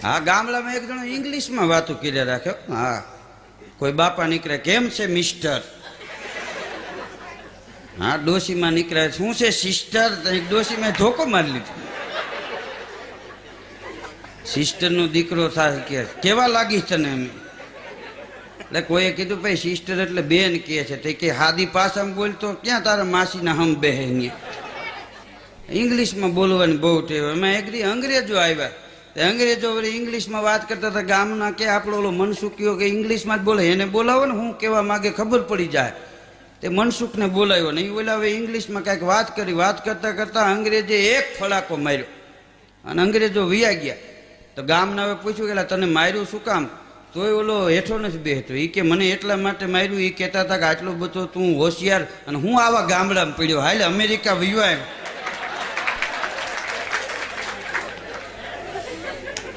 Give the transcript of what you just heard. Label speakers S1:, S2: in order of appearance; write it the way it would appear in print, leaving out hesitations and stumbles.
S1: હા, ગામડામાં એક જણો ઇંગ્લિશમાં વાતો કરી રાખ્યો. હા, કોઈ બાપા નીકળે, કેમ છે મિસ્ટર? હા, ડોશીમાં નીકળે, શું છે સિસ્ટર? ડોશીમાં ધોકો મારી લીધો. સિસ્ટરનો દીકરો થાય કે કેવા લાગી તને? એમ એટલે કોઈએ કીધું ભાઈ સિસ્ટર એટલે બેન કહે છે. તે કે હાદી પાસામાં બોલતો ક્યાં તારા માસીના હમ બેહે અહીંયા. ઇંગ્લિશમાં બોલવાની બહુ ટેવ. એમાં એકદી અંગ્રેજો આવ્યા. અંગ્રેજો વળી ઇંગ્લિશમાં વાત કરતા હતા. ગામના કે આપણો ઓલો મનસુખીઓ કે ઇંગ્લિશમાં જ બોલે, એને બોલાવો ને હું કેવા માગે ખબર પડી જાય. તે મનસુખને બોલાવ્યો ને એ બોલાવે ઇંગ્લિશમાં કાંઈક વાત કરી. વાત કરતા કરતા અંગ્રેજે એક ફડાકો માર્યો અને અંગ્રેજો વિયા ગયા. તો ગામના હવે પૂછ્યું કે તને માર્યું શું કામ? તોય ઓલો હેઠો નથી બેસતો. એ કે મને એટલા માટે માર્યું. એ કહેતા હતા કે આટલો બધો તું હોશિયાર અને હું આવા ગામડામાં પડ્યો, હાલે અમેરિકા વિયો આવ્યો.